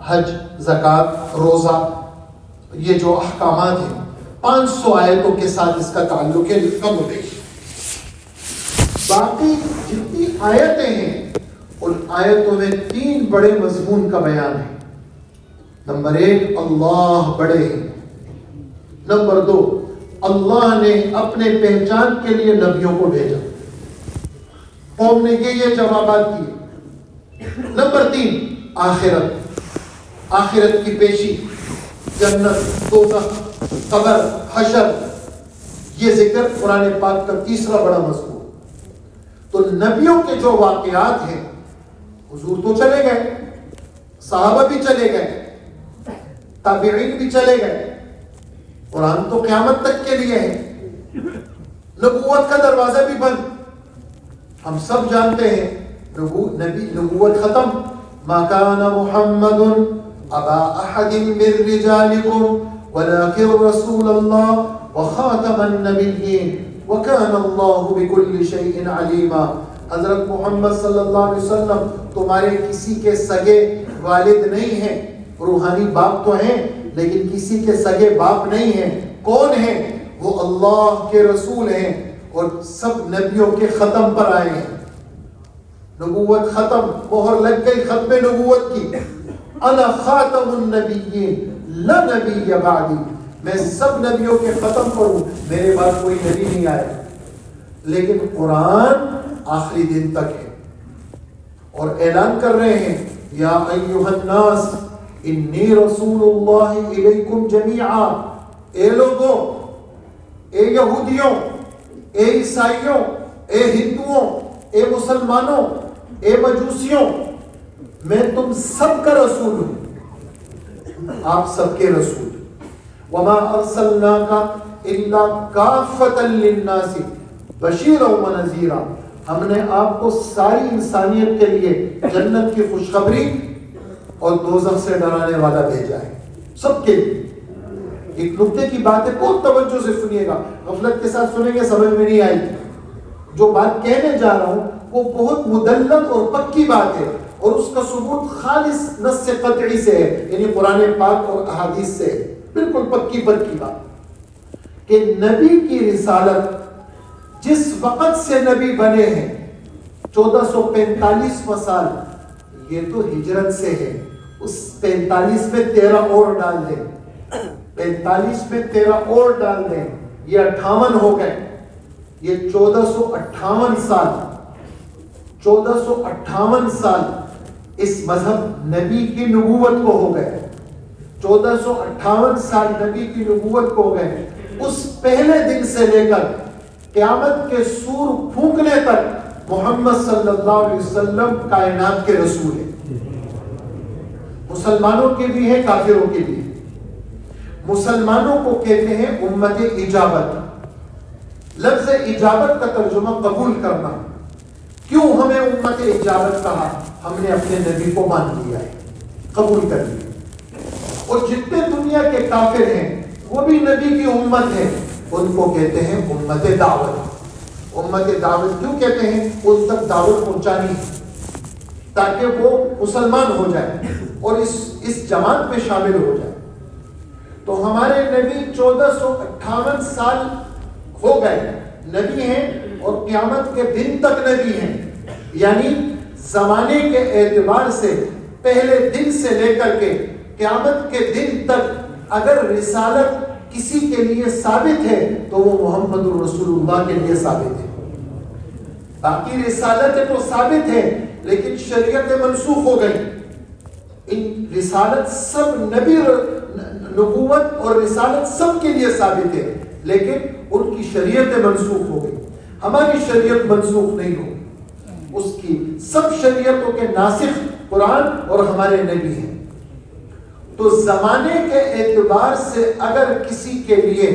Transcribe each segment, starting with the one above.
حج، زکوٰۃ، روزہ، یہ جو احکامات ہیں 500 آیتوں کے ساتھ اس کا تعلق ہے کم و بیش۔ باقی جتنی آیتیں ہیں ان آیتوں میں 3 بڑے مضمون کا بیان ہے۔ نمبر 1 اللہ بڑے ہیں، نمبر 2 اللہ نے اپنے پہچان کے لیے نبیوں کو بھیجا، قوم نے یہ جوابات دیے۔ نمبر 3 آخرت کی پیشی، جنت، دوزخ، قبر، حشر، یہ ذکر قرآن پاک کا تیسرا بڑا مضمون۔ تو نبیوں کے جو واقعات ہیں، حضور تو چلے گئے، صحابہ بھی چلے گئے، تابعین بھی چلے گئے، قرآن تو قیامت تک کے لیے ہے، نبوت کا دروازہ بھی بند۔ ہم سب جانتے ہیں نبوت ختم۔ ما کان محمد ابا احد من رجالکم ولكن رسول اللہ وخاتم النبیین وکان اللہ بکل شیء علیما۔ حضرت محمد صلی اللہ علیہ وسلم تمہارے کسی کے سگے والد نہیں ہیں، روحانی باپ تو ہیں لیکن کسی کے سگے باپ نہیں ہیں۔ کون ہیں؟ وہ اللہ کے رسول ہیں اور سب نبیوں کے ختم پر آئے ہیں۔ نبوت ختم، مہر لگ گئی ختم نبوت کی۔ انا خاتم النبیین لا نبی بعدی، میں سب نبیوں کے ختم پر ہوں، میرے بعد کوئی نبی نہیں آئے۔ لیکن قرآن آخری دن تک ہے اور اعلان کر رہے ہیں یا ایھا الناس انی رسول اللہ الیکم جمیعا۔ اے لوگوں، اے یہودیوں، اے عیسائیوں، اے ہندوؤں، اے مسلمانوں، اے مجوسیوں، میں تم سب کا رسول ہوں، آپ سب کے رسول۔ وما ارسلناک الا کافۃ للناس بشیرا ونذیرا، ہم نے آپ کو ساری انسانیت کے لیے جنت کی خوشخبری اور دوزخ سے ڈرانے والا بھیجا ہے، سب کے لیے۔ ایک نکتے کی بات ہے، بہت توجہ سے سنیے گا، غفلت کے ساتھ سنیں گے سمجھ میں نہیں آئے گی۔ جو بات کہنے جا رہا ہوں وہ بہت مدلل اور پکی بات ہے اور اس کا ثبوت خالص نص قطعی سے ہے، یعنی قرآن پاک اور احادیث سے ہے، بالکل پکی بات کہ نبی کی رسالت جس وقت سے نبی بنے ہیں 1445 سال، یہ تو ہجرت سے ہے، اس 45 میں 13 اور ڈال دیں، 45 میں 13 اور ڈال دیں، یہ 58 ہو گئے، یہ 1458 سال 1458 سال اس مذہب نبی کی نبوت کو ہو گئے، 1458 سال نبی کی نبوت کو ہو گئے۔ اس پہلے دن سے لے کر قیامت کے سور پھونکنے تک محمد صلی اللہ علیہ وسلم کائنات کے رسول ہیں، مسلمانوں کے بھی ہیں، کافروں کے بھی ہیں۔ مسلمانوں کو کہتے ہیں امت اجابت، لفظ اجابت کا ترجمہ قبول کرنا۔ کیوں ہمیں امت اجابت کہا؟ ہم نے اپنے نبی کو مان لیا ہے، قبول کر لیا، اور جتنے دنیا کے کافر ہیں وہ بھی نبی کی امت ہے، ان کو کہتے ہیں امت دعوت۔ امت دعوت کیوں کہتے ہیں؟ ان تک دعوت پہنچانی ہے تاکہ وہ مسلمان ہو جائے اور اس جماعت میں شامل ہو جائے۔ تو ہمارے نبی 1458 سال ہو گئے نبی ہیں اور قیامت کے دن تک نبی ہیں، یعنی زمانے کے اعتبار سے پہلے دن سے لے کر کے قیامت کے دن تک اگر رسالت کسی کے لیے ثابت ہے تو وہ محمد الرسول اللہ کے لیے ثابت ہے۔ باقی رسالت تو ثابت ہے لیکن شریعت منسوخ ہو گئی۔ ان رسالت سب نبوت اور رسالت سب کے لیے ثابت ہے لیکن ان کی شریعت منسوخ ہو گئی، ہماری شریعت منسوخ نہیں ہوگی، اس کی سب شریعتوں کے ناسخ قرآن اور ہمارے نبی ہیں۔ تو زمانے کے اعتبار سے اگر کسی کے لیے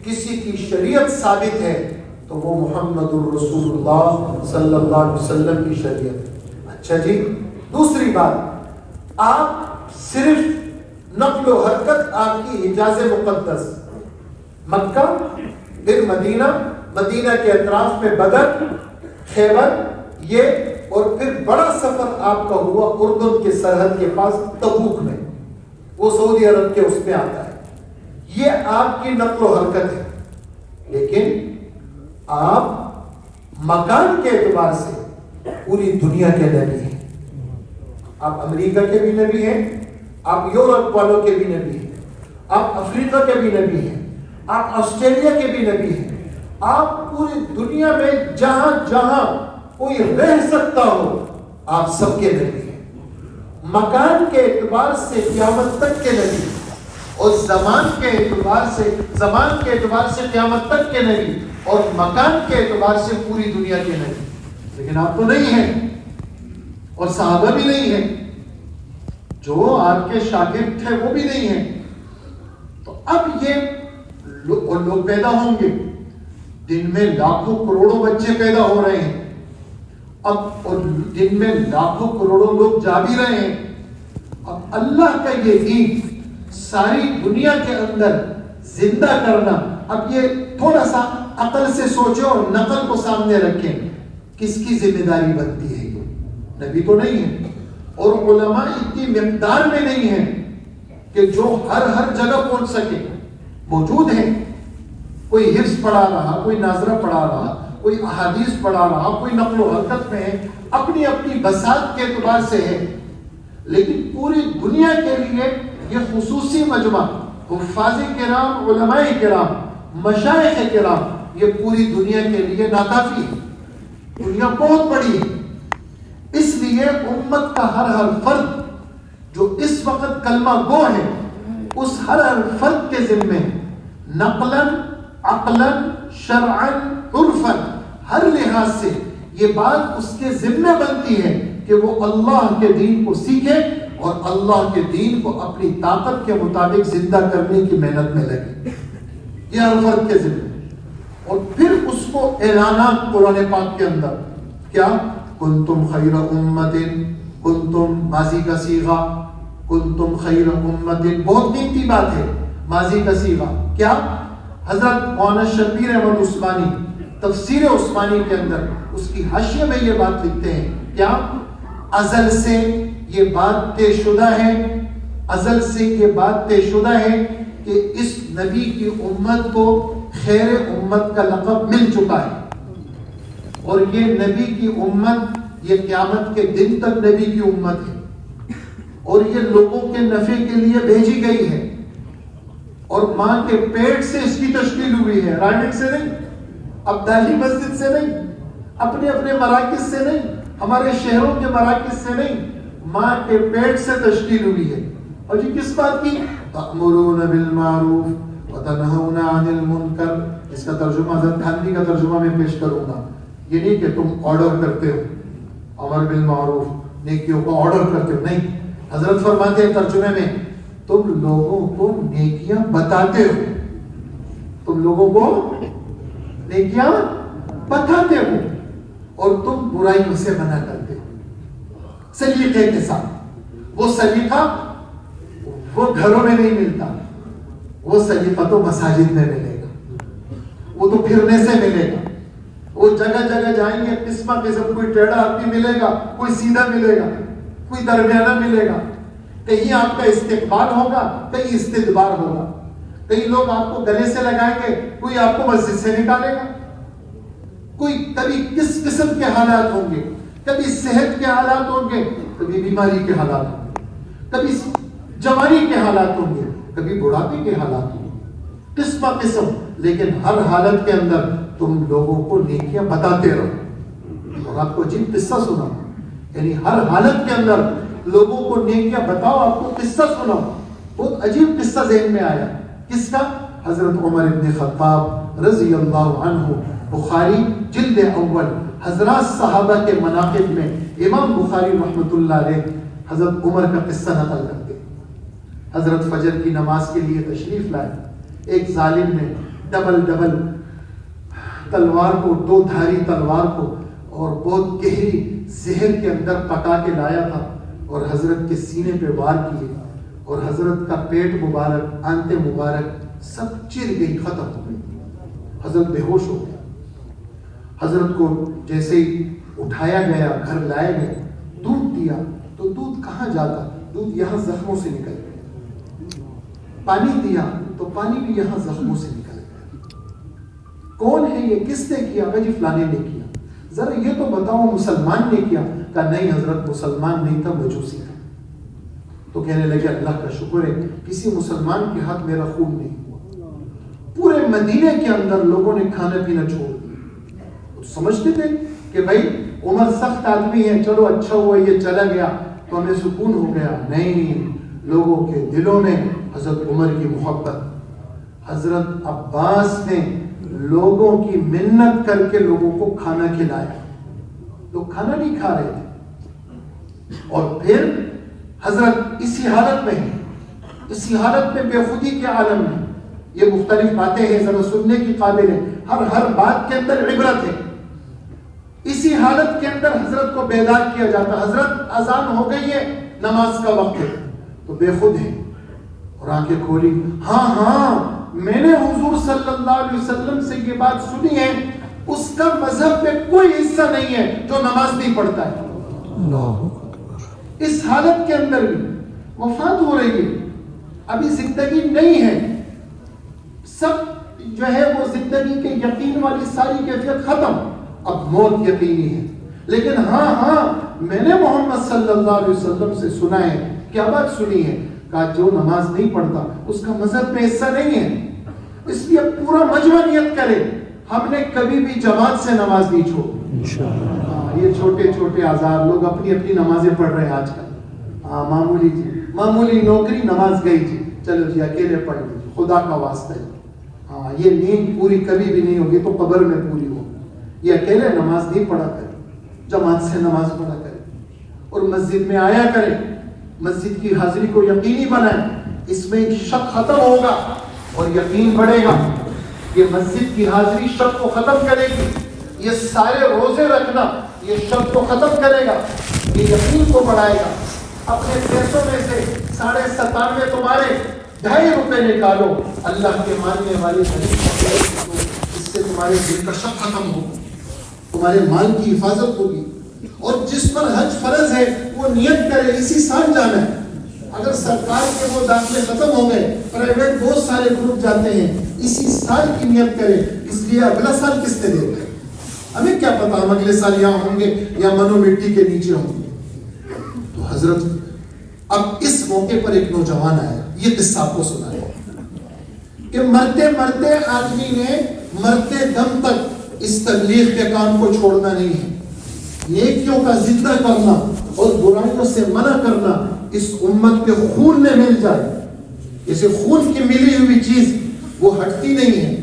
کسی کی شریعت ثابت ہے تو وہ محمد الرسول اللہ صلی اللہ علیہ وسلم کی شریعت ہے۔ اچھا جی، دوسری بات، آپ صرف نقل و حرکت آپ کی حجاز مقدس، مکہ پھر مدینہ، مدینہ کے اطراف میں بدر، خیبر، یہ اور پھر بڑا سفر آپ کا ہوا اردن کے سرحد کے پاس تبوک میں، وہ سعودی عرب کے اس پہ آتا ہے. یہ آپ کی نقل و حرکت ہے. لیکن آپ مکان کے اعتبار سے پوری دنیا کے نبی ہیں. آپ امریکہ کے بھی نبی ہیں, آپ یورپ والوں کے بھی نبی ہیں, آپ افریقہ کے بھی نبی ہیں, آپ آسٹریلیا کے بھی نبی ہیں. آپ پوری دنیا میں جہاں جہاں کوئی رہ سکتا ہو آپ سب کے نبی ہیں. مکان کے اعتبار سے قیامت تک کے نبی, اور زمان کے اعتبار سے قیامت تک کے نبی, اور مکان کے اعتبار سے پوری دنیا کے نبی. لیکن آپ تو نہیں ہیں, اور صحابہ بھی نہیں ہیں, جو آپ کے شاگرد تھے وہ بھی نہیں ہیں. تو اب یہ لوگ پیدا ہوں گے, دن میں لاکھوں کروڑوں بچے پیدا ہو رہے ہیں اب, اور دن میں لاکھوں کروڑوں لوگ جا بھی رہے ہیں. اب اللہ کا یہ دین ساری دنیا کے اندر زندہ کرنا, اب یہ تھوڑا سا عقل سے سوچیں اور نقل کو سامنے رکھیں, کس کی ذمہ داری بنتی ہے؟ یہ نبی تو نہیں ہے, اور علماء اتنی مقدار میں نہیں ہیں کہ جو ہر جگہ پہنچ سکے. موجود ہیں, کوئی حفظ پڑھا رہا, کوئی ناظرہ پڑھا رہا, کوئی احادیث پڑھا رہا, کوئی نقل و حرکت میں ہے, اپنی اپنی بساط کے اعتبار سے ہے. لیکن پوری دنیا کے لیے یہ خصوصی مجمع, حفاظ کرام, علماء کرام, مشائخ کرام, یہ پوری دنیا کے لیے ناکافی ہے. دنیا بہت بڑی ہے, اس لیے امت کا ہر فرد جو اس وقت کلمہ گو ہے, اس ہر فرد کے ذمے نقلاً, عقلاً, شرعاً, عرفاً, ہر لحاظ سے یہ بات اس کے ذمے بنتی ہے کہ وہ اللہ کے دین کو سیکھے اور اللہ کے دین کو اپنی طاقت کے مطابق زندہ کرنے کی محنت میں لگے. یہ ہر فرد کے ذمے. اور پھر اس کو اعلانات قرآن پاک کے اندر, کیا کنتم خیر امت, کنتم ماضی کا صیغہ, کنتم خیر امت, بہت قیمتی بات ہے ماضی کا صیغہ. کیا حضرت مولانا شبیر احمد عثمانی تفسیر عثمانی کے اندر اس کی حاشیے میں یہ بات لکھتے ہیں, کیا ازل سے یہ بات طے شدہ ہے, ازل سے یہ بات طے شدہ ہے کہ اس نبی کی امت کو خیر امت کا لقب مل چکا ہے, اور یہ نبی کی امت یہ قیامت کے دن تک نبی کی امت ہے, اور یہ لوگوں کے نفع کے لیے بھیجی گئی ہے, اور ماں کے پیٹ سے اس کی تشکیل ہوئی ہے, رائمنڈ سے نہیں, عبدالی مسجد سے نہیں, اپنے اپنے مراکز سے نہیں, ہمارے شہروں کے مراکز سے نہیں, ماں کے پیٹ سے تشکیل ہوئی ہے. اور یہ کس بات کی؟ تأمرون بالمعروف وتنہون عن المنکر. اس کا ترجمہ حضرت گاندھی کا ترجمہ میں پیش کروں گا. یہ نہیں کہ تم آرڈر کرتے ہو, امر بالمعروف, نیکیوں کو آرڈر کرتے ہو, نہیں. حضرت فرماتے ہیں ترجمے میں, تم لوگوں کو نیکیاں بتاتے ہو, تم لوگوں کو نیکیاں بتاتے ہو, اور تم برائیوں سے منع کرتے ہو سلیقے کے ساتھ. وہ سلیقہ وہ گھروں میں نہیں ملتا, وہ سلیقہ تو مساجد میں ملے گا, وہ تو پھرنے سے ملے گا. وہ جگہ جگہ جائیں گے, قسمہ قسم, کوئی ٹیڑھا آدمی ملے گا, کوئی سیدھا ملے گا, کوئی درمیانہ ملے گا. کہیں آپ کا استقبال ہوگا, کہیں استدبار ہوگا. کئی لوگ آپ کو گلے سے لگائیں گے, کوئی آپ کو مسجد سے نکالے گا. کوئی کبھی کس قسم کے حالات ہوں گے, کبھی صحت کے حالات ہوں گے, کبھی بیماری کے حالات ہوں گے, کبھی جوانی کے حالات ہوں گے, کبھی بڑھاپے کے حالات ہوں گے, قسم قسم. لیکن ہر حالت کے اندر تم لوگوں کو نیکیاں بتاتے رہو. اور آپ کو عجیب قصہ سنا, یعنی ہر حالت کے اندر لوگوں کو نیکیاں بتاؤ. آپ کو قصہ سناؤ, بہت عجیب قصہ ذہن میں آیا. کس کا؟ حضرت عمر ابن خطاب رضی اللہ عنہ. بخاری جلد اول, حضرات صحابہ کے مناقب میں امام بخاری رحمۃ اللہ علیہ حضرت عمر کا قصہ نقل کرتے. حضرت فجر کی نماز کے لیے تشریف لائے. ایک ظالم نے ڈبل تلوار کو, دو دھاری تلوار کو, اور بہت گہری زہر کے اندر پکا کے لایا تھا, اور حضرت کے سینے پہ وار کیے, اور حضرت کا پیٹ مبارک, آنتیں مبارک سب چر گئی, ختم ہو گئی. حضرت بے ہوش ہو گیا. حضرت کو جیسے ہی اٹھایا گیا, گھر لائے گئے, دودھ دیا تو دودھ کہاں جاتا, دودھ یہاں زخموں سے نکل گیا. پانی دیا تو پانی بھی یہاں زخموں سے نکل گیا. کون ہے یہ؟ کس نے کیا؟ جی فلانے نے کیا. ذرا یہ تو بتاؤ مسلمان نے کیا؟ کہا نہیں حضرت مسلمان نہیں تھا، مجوسی تھا. تو کہنے لگے اللہ کا شکر ہے کسی مسلمان کے ہاتھ میرا خون نہیں ہوا. پورے مدینے کے اندر لوگوں نے کھانا پینا چھوڑ دیا. سمجھتے تھے کہ بھائی عمر سخت آدمی ہے، چلو اچھا ہوا یہ چلا گیا تو ہمیں سکون ہو گیا. نہیں، لوگوں کے دلوں میں حضرت عمر کی محبت. حضرت عباس نے لوگوں کی منت کر کے لوگوں کو کھانا کھلایا. لوگ کھانا نہیں کھا رہے تھے. اور پھر حضرت اسی حالت میں بے خودی کے عالم میں، یہ مختلف باتیں ہیں ذرا سننے کی قابل ہے، ہر بات کے اندر عبرت ہے. اسی حالت کے اندر حضرت کو بیدار کیا جاتا. حضرت اذان ہو گئی ہے، نماز کا وقت ہے، تو بے خود ہے اور آنکھیں کھولی. ہاں میں نے حضور صلی اللہ علیہ وسلم سے یہ بات سنی ہے، اس کا مذہب میں کوئی حصہ نہیں ہے جو نماز نہیں پڑھتا ہے. اس حالت کے اندر بھی وفات ہو رہی ہے، ابھی زندگی نہیں ہے، سب جو ہے وہ زندگی کے یقین والی ساری کیفیت ختم، اب موت یقینی ہے. لیکن ہاں میں نے محمد صلی اللہ علیہ وسلم سے سنا ہے. کیا بات سنی ہے؟ کہا جو نماز نہیں پڑھتا اس کا مذہب میں حصہ نہیں ہے. اس لیے پورا مجمع نیت کرے ہم نے کبھی بھی جماعت سے نماز نہیں چھوڑی. یہ چھوٹے چھوٹے آزار لوگ اپنی اپنی نمازیں پڑھ رہے ہیں آج کل. معمولی نوکری، نماز گئی جی، چلو جی اکیلے پڑھ لیجیے، خدا کا واسطہ ہے. یہ نیند پوری کبھی بھی نہیں ہوگی تو قبر میں پوری ہوگی. یہ اکیلے نماز نہیں پڑھا کرے، جماعت سے نماز پڑھا کرے اور مسجد میں آیا کرے. مسجد کی حاضری کو یقینی بنائیں. اس میں شک ختم ہوگا اور یقین بڑھے گا. یہ مسجد کی حاضری شک کو ختم کرے گی. یہ سارے روزے رکھنا یہ شک کو ختم کرے گا، یہ یقین کو بڑھائے گا. اپنے پیسوں میں سے 97.5 تمہارے 2.5 روپے نکالو اللہ کے ماننے والے اس سے تمہارے دل کا شک ختم ہوگا، تمہارے مال کی حفاظت ہوگی. اور جس پر حج فرض ہے وہ نیت کرے اسی سال جانا ہے. اگر سرکار کے وہ داخلے ختم ہو گئے، پرائیویٹ بہت سارے گروپ جاتے ہیں، اسی سال کی نیت کرے. اس لیے اگلا سال کس نے دے گا؟ ہمیں کیا پتا ہم اگلے سال یہاں ہوں گے یا منو مٹی کے نیچے ہوں گے. تو حضرت اب اس موقع پر ایک نوجوان آیا، یہ قصہ آپ کو سنا ہے کہ مرتے مرتے آدمی نے مرتے دم تک اس تبلیغ کے کام کو چھوڑنا نہیں ہے. نیکیوں کا زندہ کرنا اور برائیوں سے منع کرنا اس امت کے خون میں مل جائے. جیسے خون کی ملی ہوئی چیز وہ ہٹتی نہیں ہے،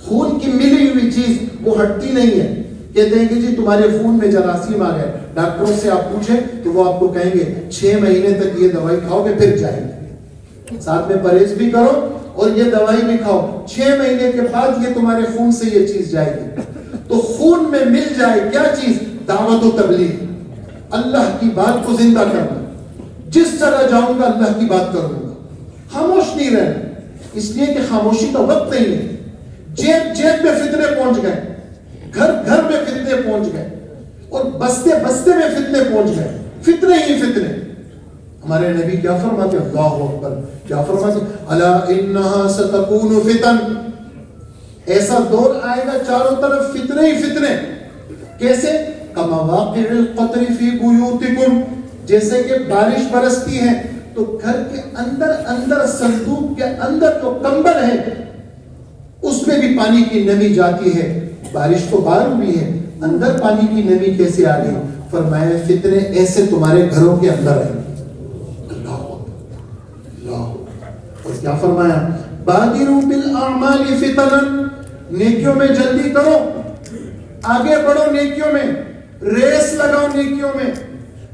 خون کی ملی ہوئی چیز وہ ہٹتی نہیں ہے. کہتے ہیں کہ جی تمہارے خون میں جراثیم آ گئے، ڈاکٹروں سے آپ پوچھیں تو وہ آپ کو کہیں گے 6 مہینے تک یہ دوائی کھاؤ گے پھر جائیں گے. ساتھ میں پرہیز بھی کرو اور یہ دوائی بھی کھاؤ، 6 مہینے کے بعد یہ تمہارے خون سے یہ چیز جائے گی. تو خون میں مل جائے کیا چیز؟ دعوت و تبلیغ، اللہ کی بات کو زندہ کرنا. جس جگہ جاؤں گا اللہ کی بات کروں گا، خاموش نہیں رہنا. اس لیے کہ خاموشی کا وقت نہیں ہے. جیب میں فتنے پہنچ گئے، گھر میں فتنے پہنچ گئے اور بستے میں فتنے پہنچ گئے. فتنے ہی فتنے. ہمارے نبی کیا فرماتے؟ اللہ اکبر، کیا فرماتے؟ الا انہا ستکون فتن. ایسا دور آئے گا چاروں طرف فتنے ہی فتنے. کیسے؟ کمواقع القطر فی بیوتکم، جیسے کہ بارش برستی ہے تو گھر کے اندر صندوق کے اندر جو کمبل ہے اس میں بھی پانی کی نمی جاتی ہے. بارش تو باہر ہوئی ہے، اندر پانی کی نمی کیسے آ گئی؟ فرمایا فتنے ایسے تمہارے گھروں کے اندر ہیں. اللہ. اور کیا فرمایا؟ بادروا بالاعمال فتنا، نیکیوں میں جلدی کرو، آگے بڑھو نیکیوں میں، ریس لگاؤ نیکیوں میں،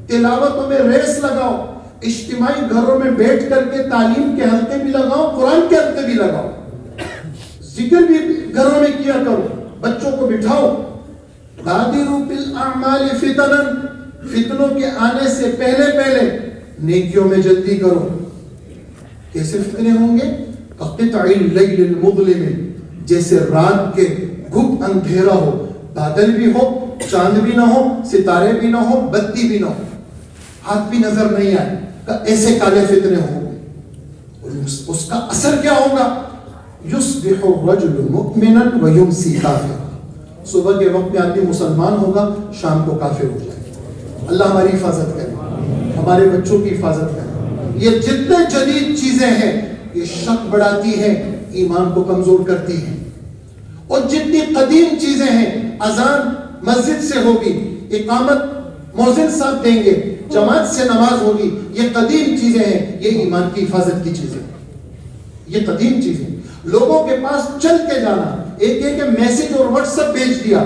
تلاوتوں میں ریس لگاؤ، اجتماعی گھروں میں بیٹھ کر کے تعلیم کے حلقے بھی لگاؤ، قرآن کے حلقے بھی لگاؤ، ذکر بھی گھروں میں کیا کرو، بچوں کو بٹھاؤ. بادروا بالاعمال فتنا، فتنوں کے آنے سے پہلے نیکیوں میں جلدی کرو. کیسے فتنے ہوں گے؟ قطع اللیل المظلم، جیسے رات کے گھٹ اندھیرا ہو، بادل بھی ہو، چاند بھی نہ ہو، ستارے بھی نہ ہو، بتی بھی نہ ہو، ہاتھ بھی نظر نہیں آئے، ایسے کالے فتنے ہوں گے. اور اس کا اثر کیا ہوگا؟ یصبح الرجل مؤمنا ویمسی کافرا، صبح کے وقت میں آدمی مسلمان ہوگا، شام کو کافر ہو جائے گا۔ اللہ ہماری حفاظت کرے، ہمارے بچوں کی حفاظت کرے۔ یہ جتنے جدید چیزیں ہیں یہ شک بڑھاتی ہیں، ایمان کو کمزور کرتی ہیں، اور جتنی قدیم چیزیں ہیں، اذان مسجد سے ہوگی، اقامت مؤذن صاحب دیں گے، جماعت سے نماز ہوگی، یہ قدیم چیزیں ہیں، یہ ایمان کی حفاظت کی چیزیں ہیں، یہ قدیم چیزیں۔ لوگوں کے پاس چل کے جانا، ایک یہ کہ میسج اور واٹس ایپ بھیج دیا،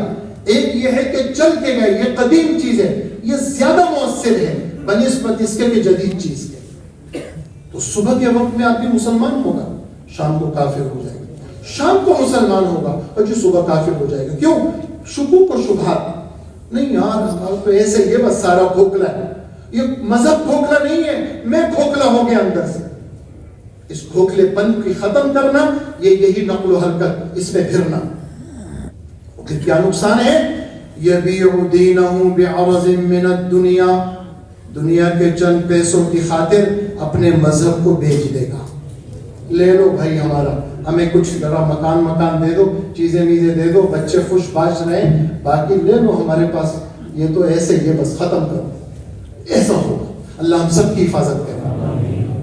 ایک یہ ہے کہ چل کے گئے، یہ قدیم چیز ہے، یہ زیادہ مؤثر ہے بنسبت اس کے کہ جدید چیز کے۔ تو صبح کے وقت میں آدمی مسلمان ہوگا، شام کو کافر ہو جائے گا، شام کو مسلمان ہوگا اور جو صبح کافر ہو جائے گا۔ کیوں؟ شکوک و شبہات، نہیں یار ہمارا تو ایسے یہ بس سارا کھوکھلا ہے، یہ مذہب کھوکھلا نہیں ہے، میں کھوکھلا ہو گیا اندر سے۔ اس کھوکھلے پن کی ختم کرنا، یہی نقل و حرکت، اس میں پھرنا۔ پھر کیا نقصان ہے؟ یبیع دینہ بعرض من الدنیا، دنیا کے چند پیسوں کی خاطر اپنے مذہب کو بیچ دے گا۔ لے لو بھائی ہمارا، ہمیں کچھ ذرا مکان دے دو، چیزیں دے دو، بچے خوش باش رہیں، باقی لے لو ہمارے پاس، یہ تو ایسے یہ بس ختم کرو۔ ایسا ہوگا، اللہ ہم سب کی حفاظت کرے۔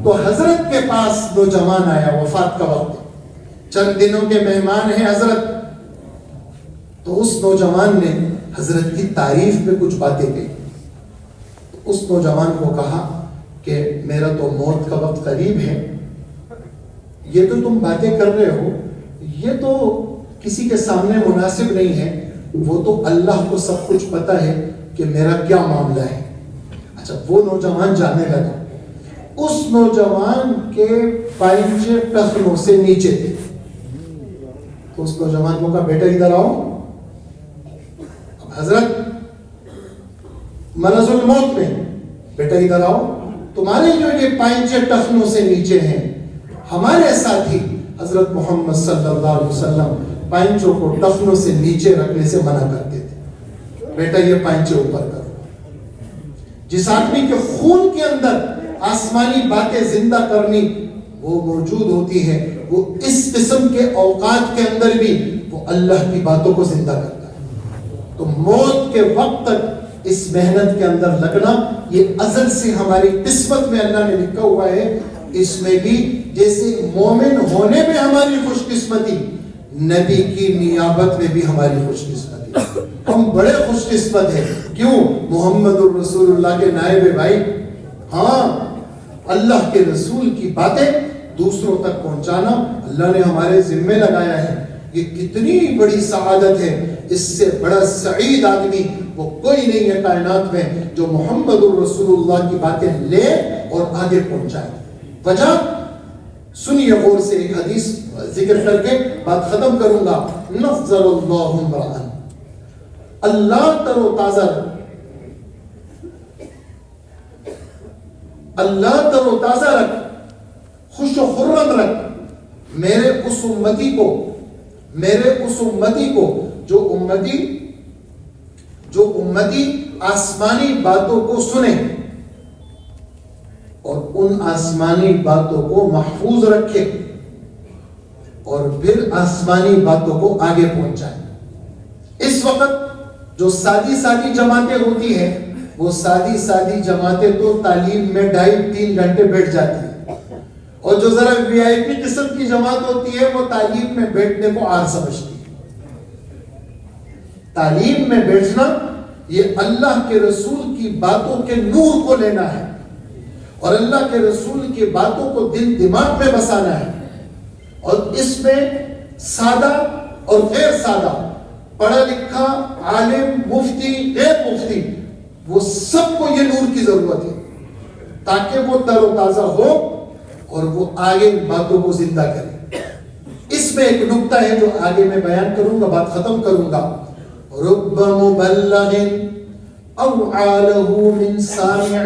تو حضرت کے پاس نوجوان آیا، وفات کا وقت، چند دنوں کے مہمان ہیں حضرت۔ تو اس نوجوان نے حضرت کی تعریف میں کچھ باتیں کہی۔ اس نوجوان کو کہا کہ میرا تو موت کا وقت قریب ہے، یہ تو تم باتیں کر رہے ہو یہ تو کسی کے سامنے مناسب نہیں ہے، وہ تو اللہ کو سب کچھ پتا ہے کہ میرا کیا معاملہ ہے۔ اچھا، وہ نوجوان جانے لگا، اس نوجوان کے پائنچے ٹخنوں سے نیچے تھے۔ تو اس نوجوان کو کہا بیٹا ادھر آؤ، اب حضرت مرض الموت میں، بیٹا ادھر آؤ، تمہارے جو یہ پائنچے ٹخنوں سے نیچے ہیں، ہمارے ساتھی حضرت محمد صلی اللہ علیہ وسلم پائنچوں کو ٹخنوں سے نیچے رکھنے سے منع کرتے تھے، بیٹا یہ پائنچے اوپر کرو۔ جس آدمی کے خون کے اندر آسمانی باتیں زندہ کرنی وہ موجود ہوتی ہے، وہ اس قسم کے اوقات کے اندر بھی وہ اللہ کی باتوں کو زندہ کرتا ہے۔ تو موت کے وقت تک اس محنت کے اندر لگنا، یہ ازل سے ہماری قسمت میں اللہ نے لکھا ہوا ہے۔ اس میں بھی جیسے مومن ہونے میں ہماری خوش قسمتی، نبی کی نیابت میں بھی ہماری خوش قسمتی۔ ہم بڑے خوش قسمت ہیں، کیوں؟ محمد الرسول اللہ کے نائب بھائی، ہاں اللہ کے رسول کی باتیں دوسروں تک پہنچانا اللہ نے ہمارے ذمے لگایا ہے۔ یہ کتنی بڑی سعادت ہے، اس سے بڑا سعید آدمی وہ کوئی نہیں ہے کائنات میں جو محمد الرسول اللہ کی باتیں لے اور آگے پہنچائے۔ وجہ سنیے غور سے، ایک حدیث ذکر کر کے بات ختم کروں گا۔ نفضل اللہ امرأً، اللہ تر و تازہ رکھ، اللہ تر و تازہ رکھ، خوش و خرم رکھ میرے اس امتی کو جو امتی آسمانی باتوں کو سنے اور ان آسمانی باتوں کو محفوظ رکھے اور پھر آسمانی باتوں کو آگے پہنچائے۔ اس وقت جو سادی جماعتیں ہوتی ہیں، وہ سادی جماعتیں تو تعلیم میں 2.5-3 گھنٹے بیٹھ جاتی ہیں، اور جو ذرا VIP قسم کی جماعت ہوتی ہے وہ تعلیم میں بیٹھنے کو عار سمجھتی ہے۔ تعلیم میں بیٹھنا یہ اللہ کے رسول کی باتوں کے نور کو لینا ہے، اور اللہ کے رسول کی باتوں کو دل دماغ میں بسانا ہے، اور اس میں سادہ اور غیر سادہ، پڑھا لکھا، عالم، مفتی، غیر مفتی، وہ سب کو یہ نور کی ضرورت ہے تاکہ وہ تر و تازہ ہو اور وہ آگے باتوں کو زندہ کرے۔ اس میں ایک نکتہ ہے جو آگے میں بیان کروں گا، بات ختم کروں گا۔ رب مبلغ اوعى له من سامع،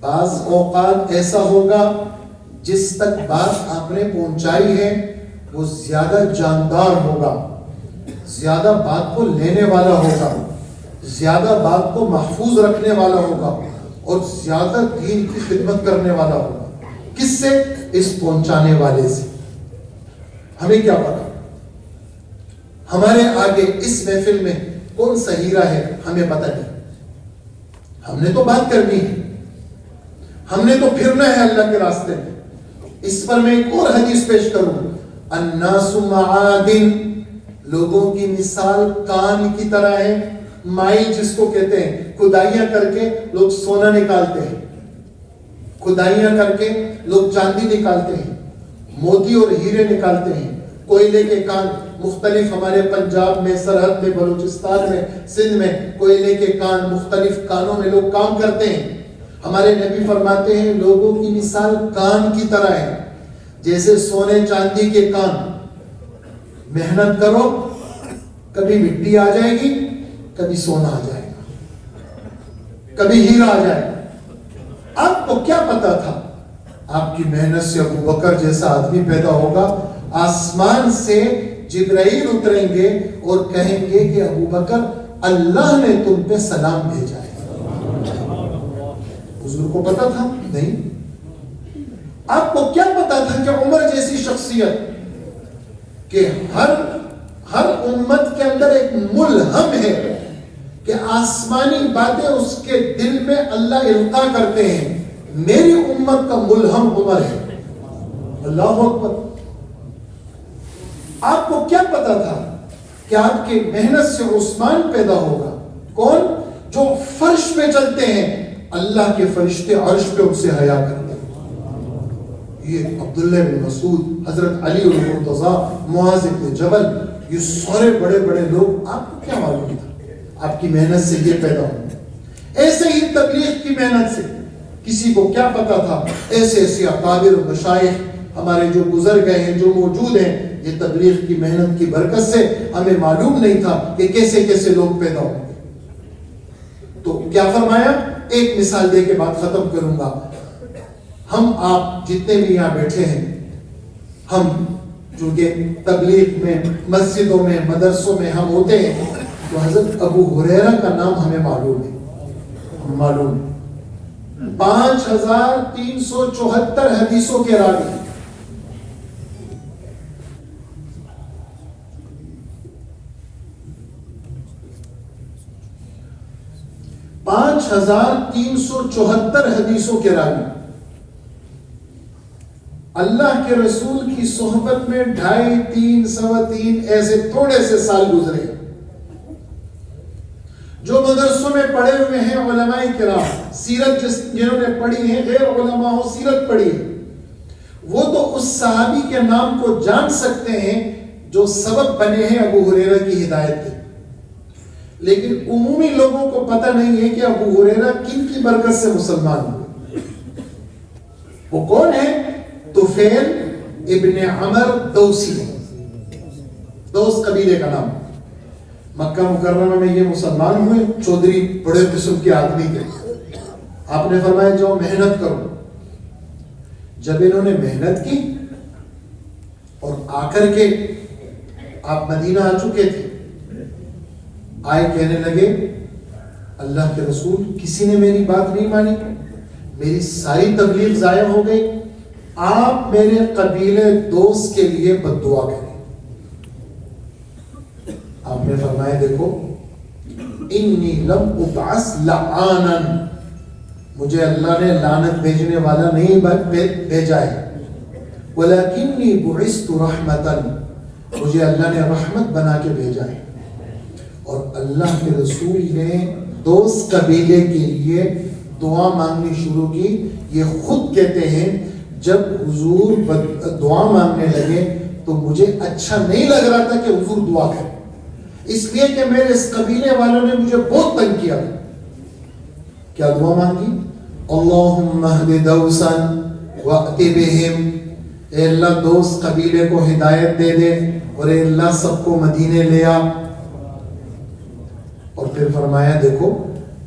بعض اوقات ایسا ہوگا جس تک بات آپ نے پہنچائی ہے وہ زیادہ جاندار ہوگا، زیادہ بات کو لینے والا ہوگا، زیادہ بات کو محفوظ رکھنے والا ہوگا، اور زیادہ دین کی خدمت کرنے والا ہوگا۔ کس سے؟ اس پہنچانے والے سے. ہمیں کیا پتا ہمارے آگے اس محفل میں کون سا ہیرا ہے؟ ہمیں پتہ نہیں. ہم نے تو بات کرنی ہے, ہم نے تو پھرنا ہے اللہ کے راستے میں. اس پر میں ایک اور حدیث پیش کروں. الناس معادن, لوگوں کی مثال کان کی طرح ہے. مائی جس کو کہتے ہیں, کھدائیاں کر کے لوگ سونا نکالتے ہیں, کھدائیاں کر کے لوگ چاندی نکالتے ہیں, موتی اور ہیرے نکالتے ہیں. کوئلے کے کان مختلف, ہمارے پنجاب میں, سرحد میں, بلوچستان میں, سندھ میں کوئلے کے کان, مختلف کانوں میں لوگ کام کرتے ہیں. ہمارے نبی فرماتے ہیں لوگوں کی مثال کان کی طرح ہے, جیسے سونے چاندی کے کان. محنت کرو, کبھی مٹی آ جائے گی, کبھی سونا آ جائے گا, کبھی ہیرا آ جائے گا. آپ کو کیا پتا تھا آپ کی محنت سے ابو بکر جیسا آدمی پیدا ہوگا؟ آسمان سے جبرائیل اتریں گے اور کہیں گے کہ ابو بکر اللہ نے تم پہ سلام بھیجا ہے. حضور کو پتا تھا؟ نہیں. آپ کو کیا پتا تھا کہ عمر جیسی شخصیت کہ ہر امت کے اندر ایک ملہم ہے کہ آسمانی باتیں اس کے دل میں اللہ القا کرتے ہیں, میری امت کا ملہم عمر ہے. اللہ اکبر. آپ کو کیا پتا تھا کہ آپ کی محنت سے عثمان پیدا ہوگا؟ کون؟ جو فرش پہ چلتے ہیں, اللہ کے فرشتے عرش پہ ان سے حیا کرتے ہیں. یہ عبداللہ بن مسعود, حضرت علی المرتضیٰ, معاذ بن جبل, یہ سارے بڑے بڑے لوگ. آپ کو کیا معلوم تھا آپ کی محنت سے یہ پیدا ہوں؟ ایسے ہی تبلیغ کی محنت سے کسی کو کیا پتا تھا؟ ایسے ایسے اکابر و مشائخ ہمارے جو گزر گئے ہیں, جو موجود ہیں, یہ تبلیغ کی محنت کی برکت سے ہمیں معلوم نہیں تھا کہ کیسے کیسے لوگ پیدا ہوں گے. تو کیا فرمایا؟ ایک مثال دے کے بات ختم کروں گا. ہم آپ جتنے بھی یہاں بیٹھے ہیں, ہم چونکہ تبلیغ میں, مسجدوں میں, مدرسوں میں ہم ہوتے ہیں, تو حضرت ابو ہریرہ کا نام ہمیں معلوم ہے. معلوم 5374 حدیثوں کے راوی. پانچ 5374 حدیثوں کے راوی. اللہ کے رسول کی صحبت میں 2.5 3 3 ایسے تھوڑے سے سال گزرے. جو مدرسوں میں پڑھے ہوئے ہیں علماء کرام, سیرت جنہوں نے پڑھی ہے, غیر علماء ہو سیرت پڑھی ہے, وہ تو اس صحابی کے نام کو جان سکتے ہیں جو سبب بنے ہیں ابو ہریرہ کی ہدایت کے. لیکن عمومی لوگوں کو پتہ نہیں ہے کہ ابو ہریرہ کن کی برکت سے مسلمان ہوئے. وہ کون ہے؟ طفیل ابن عمر دوسی, دوس قبیلے کا نام. مکہ مکرمہ میں یہ مسلمان ہوئے, چودھری بڑے قسم کے آدمی تھے. آپ نے فرمایا جاؤ محنت کرو. جب انہوں نے محنت کی اور آ کر کے آپ مدینہ آ چکے تھے, آئے کہنے لگے اللہ کے رسول کسی نے میری بات نہیں مانی, میری ساری تبلیغ ضائع ہو گئی, آپ میرے قبیلے دوست کے لیے بد دعا کریں. آپ نے فرمایا دیکھو انی لم ابعث لعانا, مجھے اللہ نے لعنت بھیجنے والا نہیں بھیجا ہے, ولکنی بعثت رحمتا, مجھے اللہ نے رحمت بنا کے بھیجا ہے. اور اللہ کے رسول نے دوست قبیلے کے لیے دعا مانگنی شروع کی. یہ خود کہتے ہیں جب حضور دعا مانگنے لگے تو مجھے اچھا نہیں لگ رہا تھا کہ حضور دعا کرے, اس لیے کہ میرے اس قبیلے والوں نے مجھے بہت تنگ کیا. کیا دعا مانگی؟ اللہم اہد دوسا وأت بہم, اے اللہ دوست قبیلے کو ہدایت دے دے, اور اے اللہ سب کو مدینے لے آ. اور پھر فرمایا دیکھو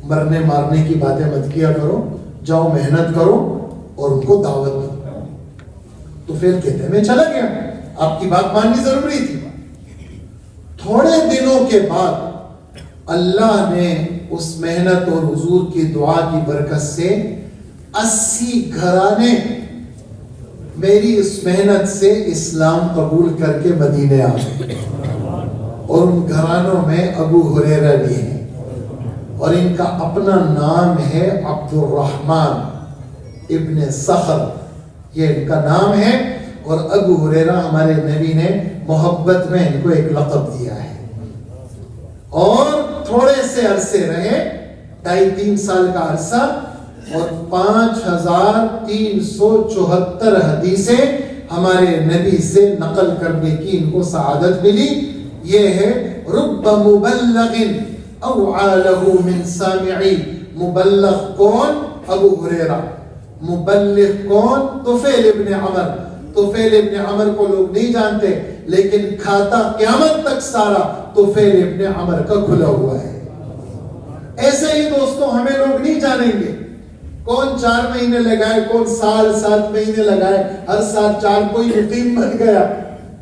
مرنے مارنے کی باتیں مت کیا کرو, جاؤ محنت کرو اور ان کو دعوت دو. تو پھر کہتے ہیں میں چلا گیا, آپ کی بات ماننی ضروری تھی. تھوڑے دنوں کے بعد اللہ نے اس محنت اور حضور کی دعا کی برکت سے 80 گھرانے میری اس محنت سے اسلام قبول کر کے مدینے آ گئے، اور ان گھرانوں میں ابو ہریرہ بھی ہیں، اور ان کا اپنا نام ہے عبد الرحمن ابن صخر، یہ ان کا نام ہے۔ اور ابو ہریرہ ہمارے نبی نے محبت میں ان کو ایک لقب دیا ہے، اور تھوڑے سے عرصے رہے، 2.5-3 سال کا عرصہ، اور 5374 حدیثیں ہمارے نبی سے نقل کرنے کی ان کو سعادت ملی۔ یہ ہے رب مبلغ اوعى له من سامعی۔ مبلغ کون؟ ابو ہریرہ۔ مبلغ کون؟ طفیل ابن عمر۔ طفیل ابن عمر کو لوگ نہیں جانتے، لیکن کھاتا قیامت تک سارا طفیل ابن عمر کا کھلا ہوا ہے۔ ایسے ہی دوستوں ہمیں لوگ نہیں جانیں گے، کون 4 مہینے لگائے، کون سال 7 مہینے لگائے، ہر سال 4 کوئی مقیم بن گیا،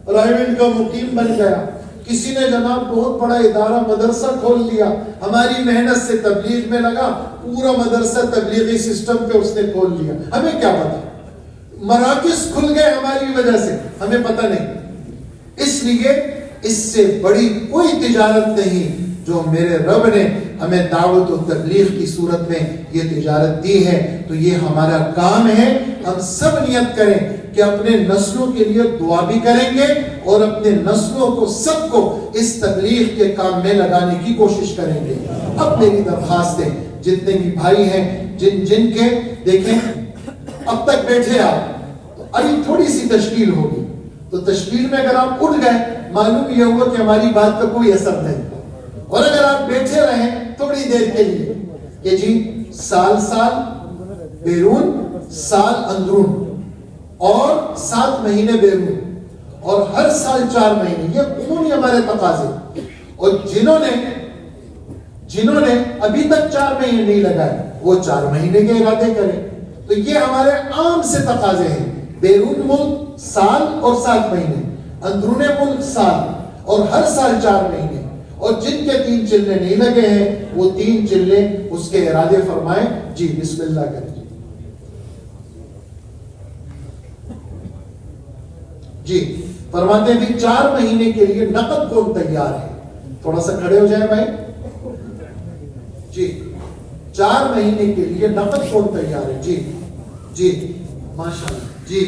پرائیویٹ کا مقیم بن گیا، کسی نے جناب بہت بڑا ادارہ مدرسہ کھول لیا، ہماری محنت سے تبلیغ میں لگا، پورا مدرسہ تبلیغی سسٹم پہ اس نے کھول لیا، ہمیں کیا پتا، مراکز کھل گئے ہماری وجہ سے، ہمیں پتہ نہیں۔ اس لیے اس سے بڑی کوئی تجارت نہیں جو میرے رب نے ہمیں دعوت و تبلیغ کی صورت میں یہ تجارت دی ہے۔ تو یہ ہمارا کام ہے، ہم سب نیت کریں کہ اپنے نسلوں کے لیے دعا بھی کریں گے، اور اپنے نسلوں کو سب کو اس تبلیغ کے کام میں لگانے کی کوشش کریں گے۔ اب میری درخواست ہے، جتنے بھی بھائی ہیں جن کے دیکھیں اب تک بیٹھے آپ، تو ابھی تھوڑی سی تشکیل ہوگی، تو تشکیل میں اگر آپ اٹھ گئے معلوم یہ ہوا کہ ہماری بات کا کوئی اثر نہیں، اور اگر آپ بیٹھے رہیں تھوڑی دیر کے لیے کہ جی سال بیرون، سال اندرون، اور 7 مہینے بیرون، اور ہر سال 4 مہینے، یہ عمومی ہمارے تقاضے۔ اور جنہوں نے ابھی تک 4 مہینے نہیں لگائے وہ 4 مہینے کے ارادے کریں۔ تو یہ ہمارے عام سے تقاضے ہیں، بیرون ملک سال اور 7 مہینے، اندرون ملک سال، اور ہر سال 4 مہینے۔ اور جن کے 3 چلے نہیں لگے ہیں وہ 3 چلے اس کے ارادے فرمائیں۔ جی بسم اللہ کریں جی۔ فرماتے ہیں بھی 4 مہینے کے لیے نقد کون تیار ہے؟ تھوڑا سا کھڑے ہو جائیں بھائی جی۔ 4 مہینے کے لیے نقد کون تیار ہے؟ جی ماشاءاللہ، جی